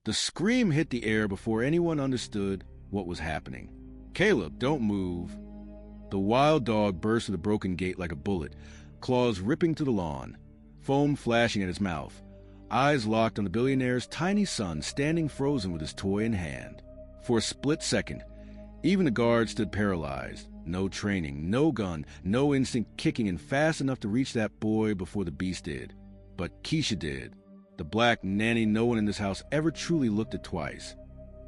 The scream hit the air before anyone understood what was happening. "Caleb, don't move." The wild dog burst through the broken gate like a bullet, claws ripping through the lawn, foam flashing at his mouth, eyes locked on the billionaire's tiny son standing frozen with his toy in hand. For a split second, even the guard stood paralyzed. No training, no gun, no instinct kicking in fast enough to reach that boy before the beast did. But Keisha did. The black nanny no one in this house ever truly looked at twice.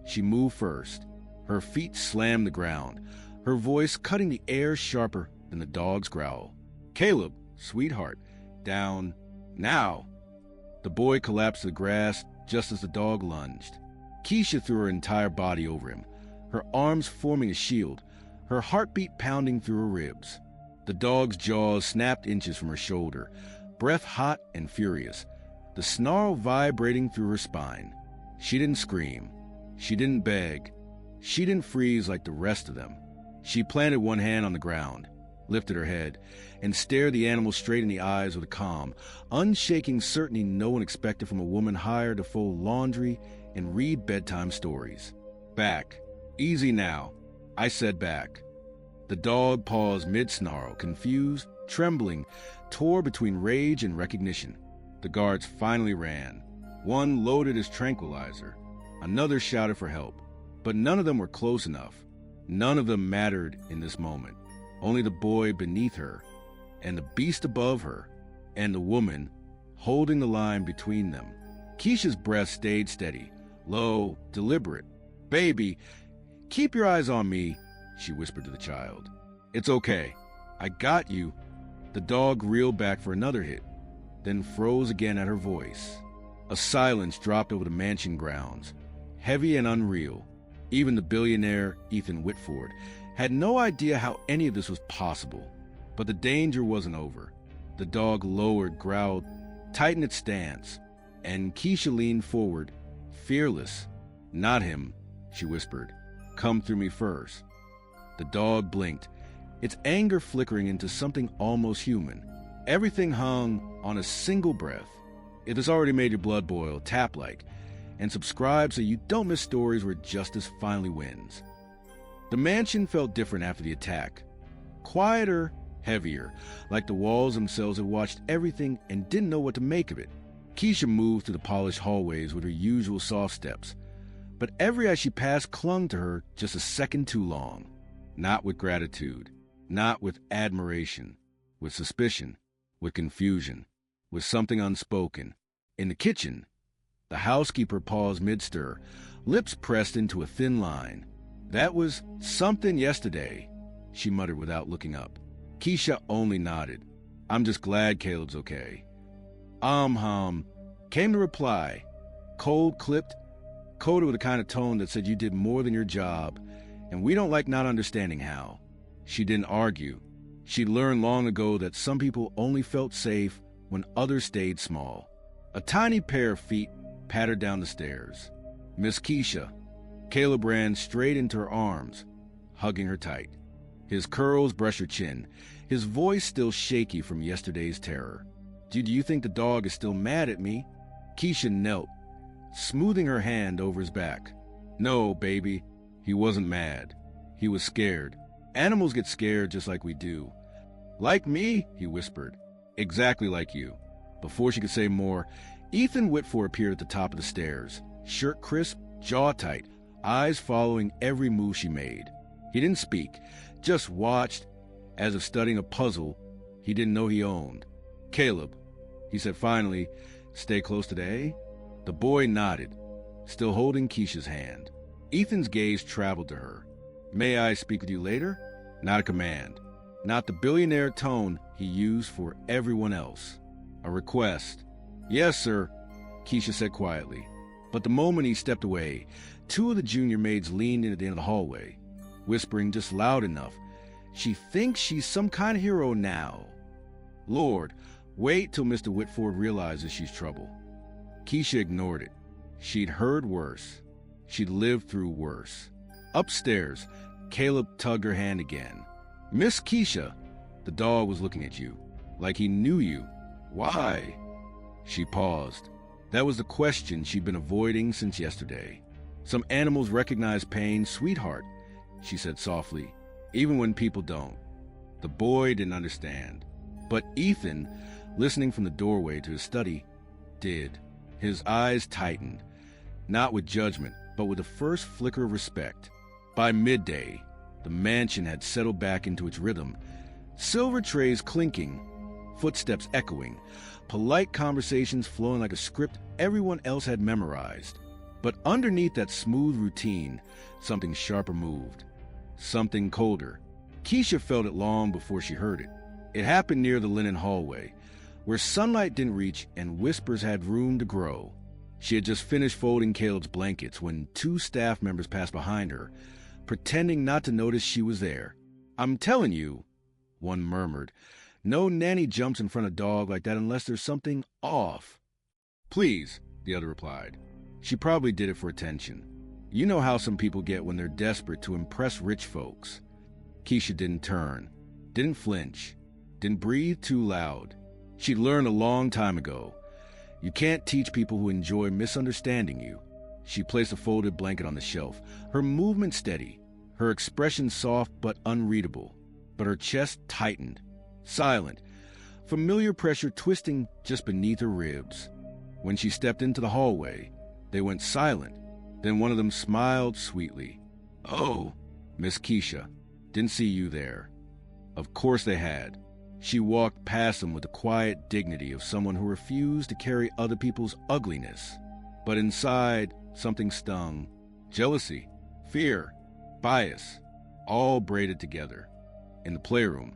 She moved first. Her feet slammed the ground, her voice cutting the air sharper than the dog's growl. "Caleb, sweetheart, down, now." The boy collapsed to the grass just as the dog lunged. Keisha threw her entire body over him, her arms forming a shield, her heartbeat pounding through her ribs. The dog's jaws snapped inches from her shoulder, breath hot and furious, the snarl vibrating through her spine. She didn't scream. She didn't beg. She didn't freeze like the rest of them. She planted one hand on the ground, lifted her head, and stared the animal straight in the eyes with a calm, unshaking certainty no one expected from a woman hired to fold laundry and read bedtime stories. "Back. Easy now." I said back. The dog paused mid-snarl, confused, trembling, tore between rage and recognition. The guards finally ran. One loaded his tranquilizer. Another shouted for help. But none of them were close enough. None of them mattered in this moment. Only the boy beneath her, and the beast above her, and the woman holding the line between them. Keisha's breath stayed steady, low, deliberate. "Baby, keep your eyes on me," she whispered to the child. "It's okay. I got you." The dog reeled back for another hit, then froze again at her voice. A silence dropped over the mansion grounds, heavy and unreal. Even the billionaire, Ethan Whitford, had no idea how any of this was possible. But the danger wasn't over. The dog lowered, growled, tightened its stance, and Keisha leaned forward, fearless. "Not him," she whispered. "Come through me first." The dog blinked, its anger flickering into something almost human. Everything hung on a single breath. If it's already made your blood boil, tap like, and subscribe so you don't miss stories where justice finally wins. The mansion felt different after the attack. Quieter, heavier, like the walls themselves had watched everything and didn't know what to make of it. Keisha moved through the polished hallways with her usual soft steps, but every eye she passed clung to her just a second too long. Not with gratitude, not with admiration, with suspicion, with confusion, with something unspoken. In the kitchen, the housekeeper paused mid-stir, lips pressed into a thin line. "That was something yesterday," she muttered without looking up. Keisha only nodded. "I'm just glad Caleb's okay." Came the reply, cold clipped, coded with a kind of tone that said you did more than your job, and we don't like not understanding how. She didn't argue. She'd learned long ago that some people only felt safe when others stayed small. A tiny pair of feet pattered down the stairs. "Miss Keisha." Caleb ran straight into her arms, hugging her tight. His curls brushed her chin, his voice still shaky from yesterday's terror. Do you think the dog is still mad at me?" Keisha knelt, smoothing her hand over his back. "No, baby, he wasn't mad. He was scared. Animals get scared just like we do." "Like me?" he whispered. "Exactly like you." Before she could say more, Ethan Whitford appeared at the top of the stairs, shirt crisp, jaw tight, eyes following every move she made. He didn't speak, just watched, as if studying a puzzle he didn't know he owned. "Caleb," he said finally, "stay close today?" The boy nodded, still holding Keisha's hand. Ethan's gaze traveled to her. "May I speak with you later?" Not a command, not the billionaire tone he used for everyone else. A request. "Yes, sir," Keisha said quietly. But the moment he stepped away, two of the junior maids leaned in at the end of the hallway, whispering just loud enough, "She thinks she's some kind of hero now." "Lord, wait till Mr. Whitford realizes she's trouble." Keisha ignored it. She'd heard worse. She'd lived through worse. Upstairs, Caleb tugged her hand again. "Miss Keisha, the dog was looking at you, like he knew you. Why?" She paused. That was the question she'd been avoiding since yesterday. Some animals recognize pain, sweetheart, she said softly, even when people don't. The boy didn't understand. But Ethan, listening from the doorway to his study, did. His eyes tightened, not with judgment, but with the first flicker of respect. By midday, the mansion had settled back into its rhythm. Silver trays clinking, footsteps echoing, polite conversations flowing like a script everyone else had memorized. But underneath that smooth routine, something sharper moved. Something colder. Keisha felt it long before she heard it. It happened near the linen hallway, where sunlight didn't reach and whispers had room to grow. She had just finished folding Caleb's blankets when 2 staff members passed behind her, pretending not to notice she was there. "I'm telling you," one murmured, "no nanny jumps in front of a dog like that unless there's something off." "Please," the other replied. She probably did it for attention. You know how some people get when they're desperate to impress rich folks. Keisha didn't turn, didn't flinch, didn't breathe too loud. She'd learned a long time ago. You can't teach people who enjoy misunderstanding you. She placed a folded blanket on the shelf, her movement steady, her expression soft but unreadable, but her chest tightened, silent, familiar pressure twisting just beneath her ribs. When she stepped into the hallway, they went silent. Then one of them smiled sweetly. "Oh, Miss Keisha, didn't see you there." Of course they had. She walked past them with the quiet dignity of someone who refused to carry other people's ugliness. But inside, something stung. Jealousy, fear, bias, all braided together. In the playroom,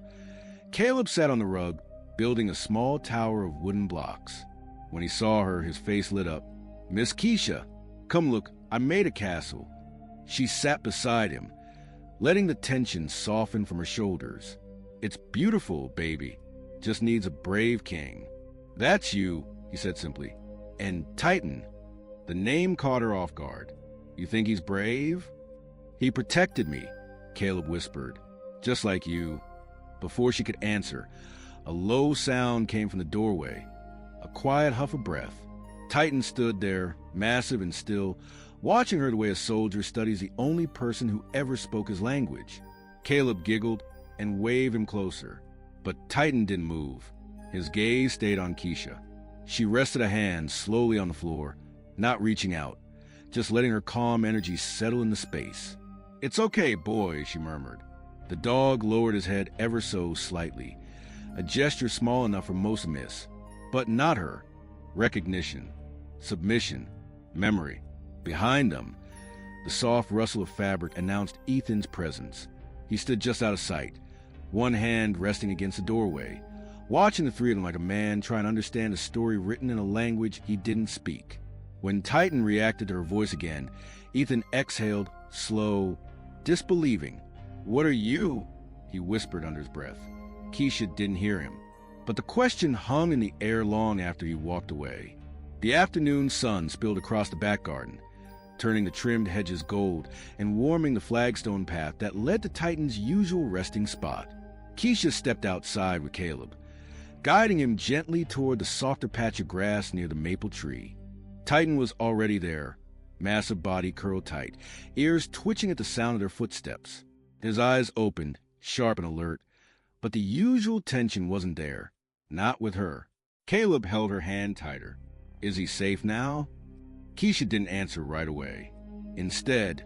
Caleb sat on the rug, building a small tower of wooden blocks. When he saw her, his face lit up. "Miss Keisha, come look, I made a castle." She sat beside him, letting the tension soften from her shoulders. "It's beautiful, baby. Just needs a brave king." "That's you," he said simply. "And Titan." The name caught her off guard. "You think he's brave?" "He protected me," Caleb whispered. "Just like you." Before she could answer, a low sound came from the doorway, a quiet huff of breath. Titan stood there, massive and still, watching her the way a soldier studies the only person who ever spoke his language. Caleb giggled and waved him closer, but Titan didn't move. His gaze stayed on Keisha. She rested a hand slowly on the floor, not reaching out, just letting her calm energy settle in the space. "It's okay, boy," she murmured. The dog lowered his head ever so slightly, a gesture small enough for most to miss, but not her. Recognition, submission, memory. Behind them, the soft rustle of fabric announced Ethan's presence. He stood just out of sight, one hand resting against the doorway, watching the three of them like a man trying to understand a story written in a language he didn't speak. When Titan reacted to her voice again, Ethan exhaled, slow, disbelieving. "What are you?" he whispered under his breath. Keisha didn't hear him, but the question hung in the air long after he walked away. The afternoon sun spilled across the back garden, turning the trimmed hedges gold and warming the flagstone path that led to Titan's usual resting spot. Keisha stepped outside with Caleb, guiding him gently toward the softer patch of grass near the maple tree. Titan was already there, massive body curled tight, ears twitching at the sound of their footsteps. His eyes opened, sharp and alert, but the usual tension wasn't there, not with her. Caleb held her hand tighter. "Is he safe now?" Keisha didn't answer right away. Instead,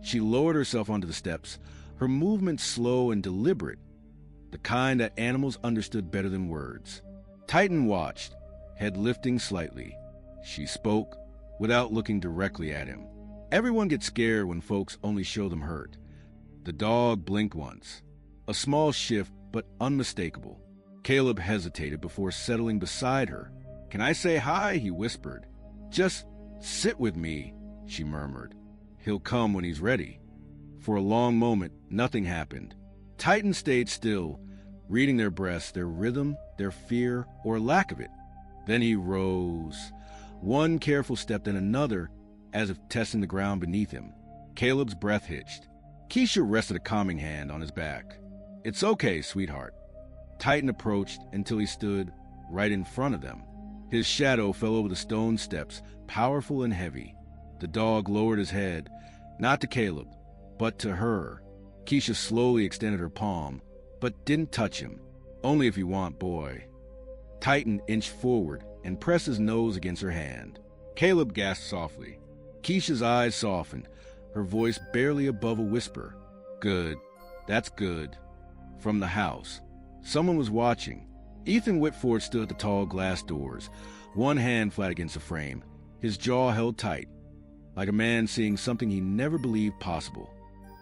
she lowered herself onto the steps, her movements slow and deliberate, the kind that animals understood better than words. Titan watched, head lifting slightly. She spoke, without looking directly at him. Everyone gets scared when folks only show them hurt. The dog blinked once. A small shift, but unmistakable. Caleb hesitated before settling beside her. "Can I say hi?" he whispered. "Just sit with me," she murmured. "He'll come when he's ready." For a long moment, nothing happened. Titan stayed still, reading their breaths, their rhythm, their fear, or lack of it. Then he rose. One careful step, then another, as if testing the ground beneath him. Caleb's breath hitched. Keisha rested a calming hand on his back. "It's okay, sweetheart." Titan approached until he stood right in front of them. His shadow fell over the stone steps, powerful and heavy. The dog lowered his head, not to Caleb, but to her. Keisha slowly extended her palm, but didn't touch him. Only if you want, boy. Titan inched forward and pressed his nose against her hand. Caleb gasped softly. Keisha's eyes softened, her voice barely above a whisper. Good. That's good. From the house. Someone was watching. Ethan Whitford stood at the tall glass doors, one hand flat against the frame, his jaw held tight, like a man seeing something he never believed possible.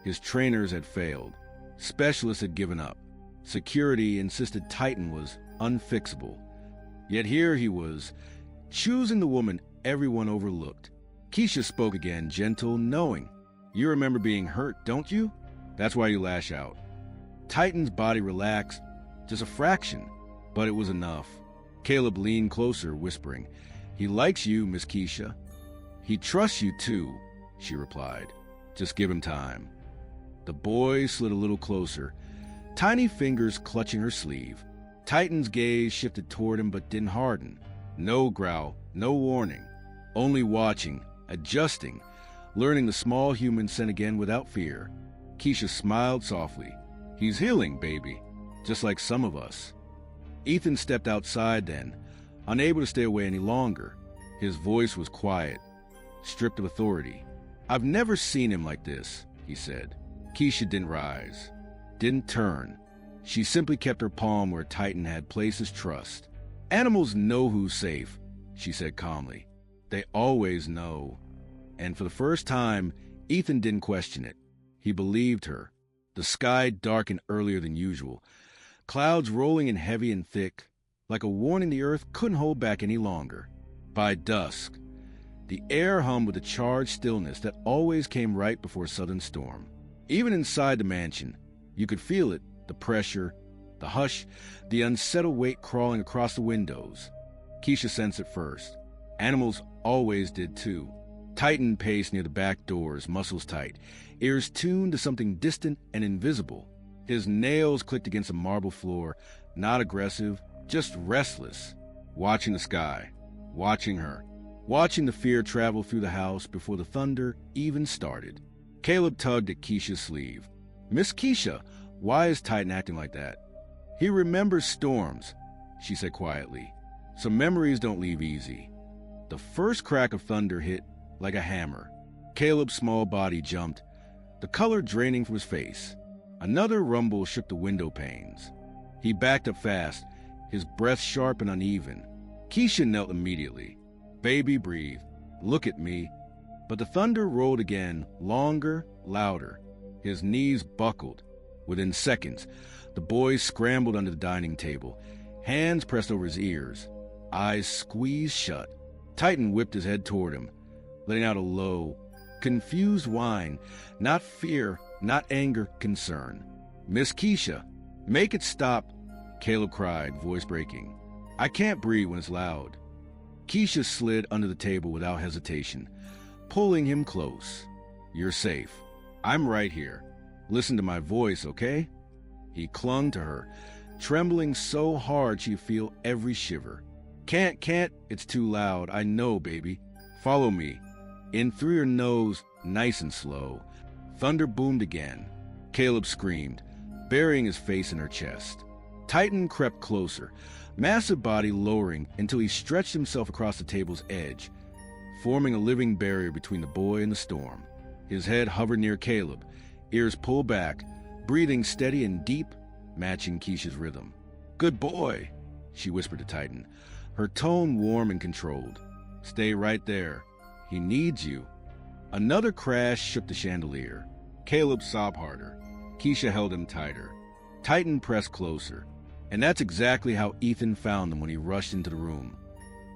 His trainers had failed. Specialists had given up. Security insisted Titan was unfixable. Yet here he was, choosing the woman everyone overlooked. Keisha spoke again, gentle, knowing. You remember being hurt, don't you? That's why you lash out. Titan's body relaxed, just a fraction, but it was enough. Caleb leaned closer, whispering, He likes you, Miss Keisha. He trusts you, too, she replied. Just give him time. The boy slid a little closer, tiny fingers clutching her sleeve. Titan's gaze shifted toward him but didn't harden. No growl, no warning. Only watching, adjusting, learning the small human scent again without fear. Keisha smiled softly. He's healing, baby, just like some of us. Ethan stepped outside then, unable to stay away any longer. His voice was quiet, stripped of authority. I've never seen him like this, he said. Keisha didn't rise, didn't turn. She simply kept her palm where Titan had placed his trust. Animals know who's safe, she said calmly. They always know. And for the first time, Ethan didn't question it. He believed her. The sky darkened earlier than usual, clouds rolling in heavy and thick, like a warning the earth couldn't hold back any longer. By dusk, the air hummed with the charged stillness that always came right before a sudden storm. Even inside the mansion, you could feel it, the pressure, the hush, the unsettled weight crawling across the windows. Keisha sensed it first. Animals always did too. Titan paced near the back doors, muscles tight, ears tuned to something distant and invisible. His nails clicked against the marble floor, not aggressive, just restless, watching the sky, watching her, watching the fear travel through the house before the thunder even started. Caleb tugged at Keisha's sleeve. Miss Keisha, why is Titan acting like that? He remembers storms, she said quietly. Some memories don't leave easy. The first crack of thunder hit like a hammer. Caleb's small body jumped, the color draining from his face. Another rumble shook the window panes. He backed up fast, his breath sharp and uneven. Keisha knelt immediately. Baby, breathe. Look at me. But the thunder rolled again, longer, louder. His knees buckled. Within seconds, the boy scrambled under the dining table, hands pressed over his ears, eyes squeezed shut. Titan whipped his head toward him, letting out a low, confused whine, not fear, not anger, concern. Miss Keisha, make it stop, Caleb cried, voice breaking. I can't breathe when it's loud. Keisha slid under the table without hesitation, pulling him close. You're safe. I'm right here. Listen to my voice, okay? He clung to her, trembling so hard she'd feel every shiver. Can't, it's too loud. I know, baby. Follow me. In through your nose, nice and slow. Thunder boomed again. Caleb screamed, burying his face in her chest. Titan crept closer, massive body lowering until he stretched himself across the table's edge, forming a living barrier between the boy and the storm. His head hovered near Caleb, ears pulled back, breathing steady and deep, matching Keisha's rhythm. Good boy, she whispered to Titan, her tone warm and controlled. Stay right there. He needs you. Another crash shook the chandelier. Caleb sobbed harder. Keisha held him tighter. Titan pressed closer. And that's exactly how Ethan found them when he rushed into the room.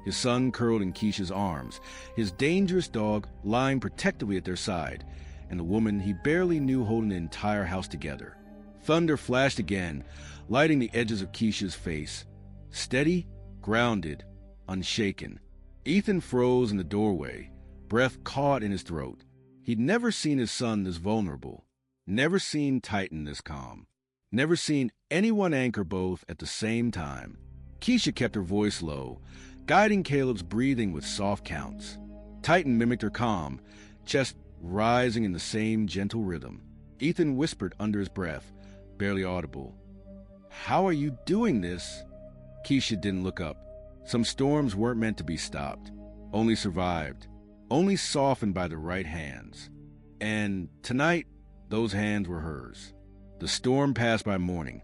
His son curled in Keisha's arms, his dangerous dog lying protectively at their side, and the woman he barely knew holding the entire house together. Thunder flashed again, lighting the edges of Keisha's face. Steady, grounded, unshaken. Ethan froze in the doorway, breath caught in his throat. He'd never seen his son this vulnerable, never seen Titan this calm, never seen anyone anchor both at the same time. Keisha kept her voice low, guiding Caleb's breathing with soft counts. Titan mimicked her calm, chest rising in the same gentle rhythm. Ethan whispered under his breath, barely audible, "How are you doing this?" Keisha didn't look up. Some storms weren't meant to be stopped, only survived, only softened by the right hands. And tonight, those hands were hers. The storm passed by morning,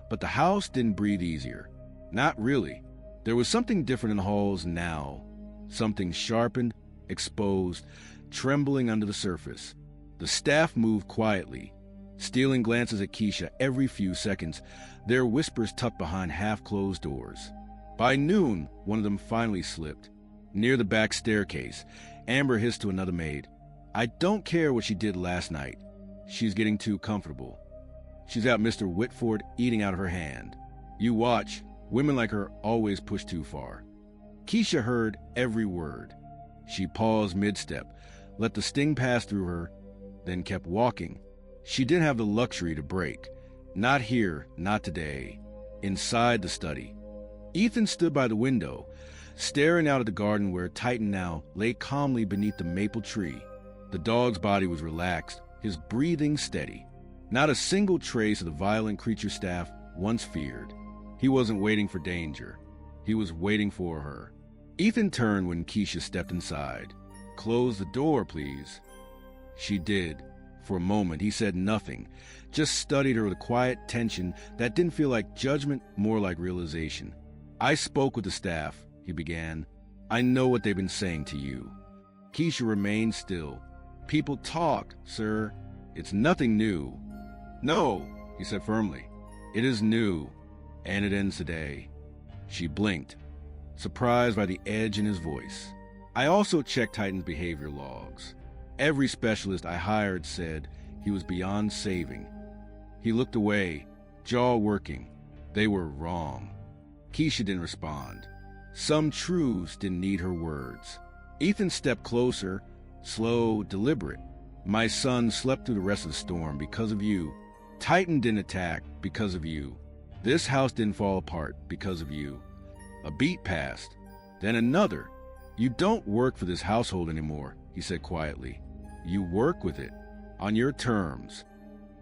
but the house didn't breathe easier. Not really. There was something different in the halls now, something sharpened, exposed, trembling under the surface. The staff moved quietly, stealing glances at Keisha every few seconds, their whispers tucked behind half-closed doors. By noon, one of them finally slipped. Near the back staircase, Amber hissed to another maid, "I don't care what she did last night. She's getting too comfortable. She's got Mr. Whitford eating out of her hand. You watch, women like her always push too far." Keisha heard every word. She paused mid-step, let the sting pass through her, then kept walking. She didn't have the luxury to break. Not here, not today. Inside the study, Ethan stood by the window, staring out at the garden where Titan now lay calmly beneath the maple tree. The dog's body was relaxed, his breathing steady. Not a single trace of the violent creature staff once feared. He wasn't waiting for danger. He was waiting for her. Ethan turned when Keisha stepped inside. "Close the door, please." She did. For a moment, he said nothing, just studied her with a quiet tension that didn't feel like judgment, more like realization. "I spoke with the staff," he began. "I know what they've been saying to you." Keisha remained still. "People talk, sir. It's nothing new." "No," he said firmly. "It is new, and it ends today." She blinked, surprised by the edge in his voice. "I also checked Titan's behavior logs. Every specialist I hired said he was beyond saving." He looked away, jaw working. They were wrong. Keisha didn't respond. Some truths didn't need her words. Ethan stepped closer, slow, deliberate. "My son slept through the rest of the storm because of you. Titan didn't attack because of you. This house didn't fall apart because of you." A beat passed, then another. "You don't work for this household anymore," he said quietly. "You work with it, on your terms."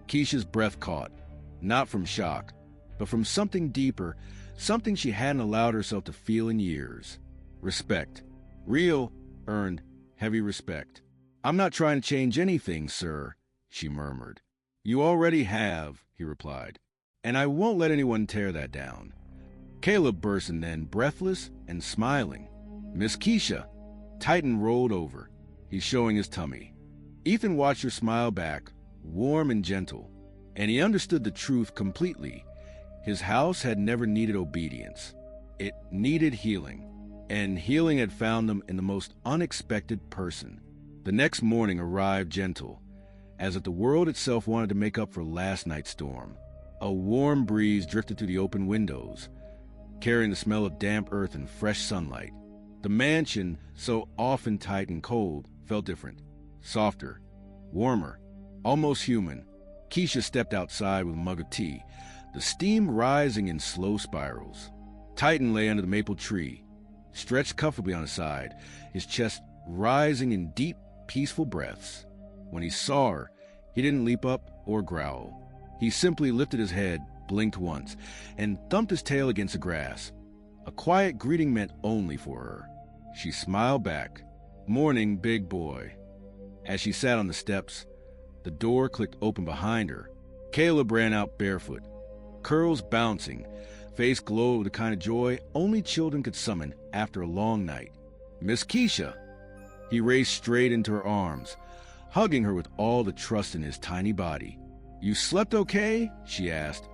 Keisha's breath caught, not from shock, but from something deeper, something she hadn't allowed herself to feel in years. Respect. Real, earned, heavy respect. "I'm not trying to change anything, sir," she murmured. "You already have," he replied, "and I won't let anyone tear that down." Caleb burst in then, breathless and smiling. "Miss Keisha." Titan rolled over. He's showing his tummy. Ethan watched her smile back, warm and gentle, and he understood the truth completely. His house had never needed obedience. It needed healing, and healing had found them in the most unexpected person. The next morning arrived gentle, as if the world itself wanted to make up for last night's storm. A warm breeze drifted through the open windows, carrying the smell of damp earth and fresh sunlight. The mansion, so often tight and cold, felt different. Softer, warmer, almost human. Keisha stepped outside with a mug of tea, the steam rising in slow spirals. Titan lay under the maple tree, stretched comfortably on his side, his chest rising in deep, peaceful breaths. When he saw her, he didn't leap up or growl. He simply lifted his head, blinked once, and thumped his tail against the grass. A quiet greeting meant only for her. She smiled back. "Morning, big boy." As she sat on the steps, the door clicked open behind her. Caleb ran out barefoot, curls bouncing, face glowed with the kind of joy only children could summon after a long night. "Miss Keisha." He raced straight into her arms, hugging her with all the trust in his tiny body. "You slept okay?" she asked,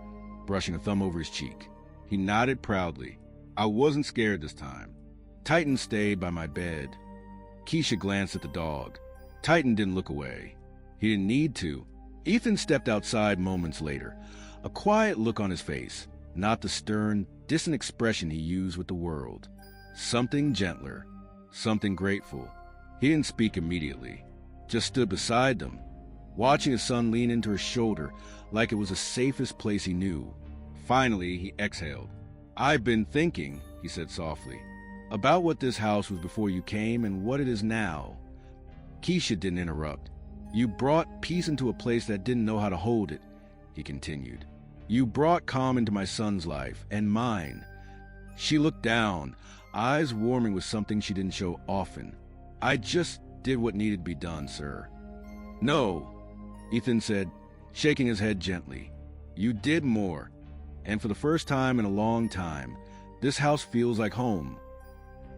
brushing a thumb over his cheek. He nodded proudly. "I wasn't scared this time." Titan stayed by my bed. Keisha glanced at the dog. Titan didn't look away. He didn't need to. Ethan stepped outside moments later, a quiet look on his face, not the stern, distant expression he used with the world. Something gentler, something grateful. He didn't speak immediately, just stood beside them, watching his son lean into her shoulder like it was the safest place he knew. Finally, he exhaled. "I've been thinking," he said softly. About what this house was before you came and what it is now. Keisha didn't interrupt. You brought peace into a place that didn't know how to hold it, he continued. You brought calm into my son's life, and mine. She looked down, eyes warming with something she didn't show often. I just did what needed to be done, sir. No, Ethan said, shaking his head gently. You did more. And for the first time in a long time, this house feels like home.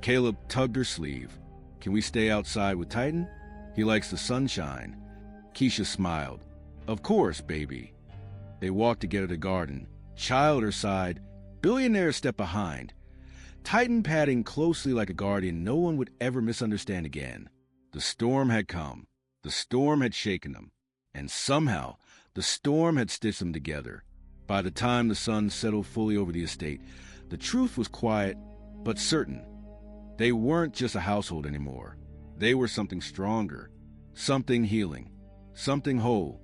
Caleb tugged her sleeve. Can we stay outside with Titan? He likes the sunshine. Keisha smiled. Of course, baby. They walked together to the garden. Child at her side, Billionaire stepped behind. Titan padding closely like a guardian no one would ever misunderstand again. The storm had come. The storm had shaken them. And somehow, the storm had stitched them together. By the time the sun settled fully over the estate, the truth was quiet, but certain. They weren't just a household anymore. They were something stronger, something healing, something whole.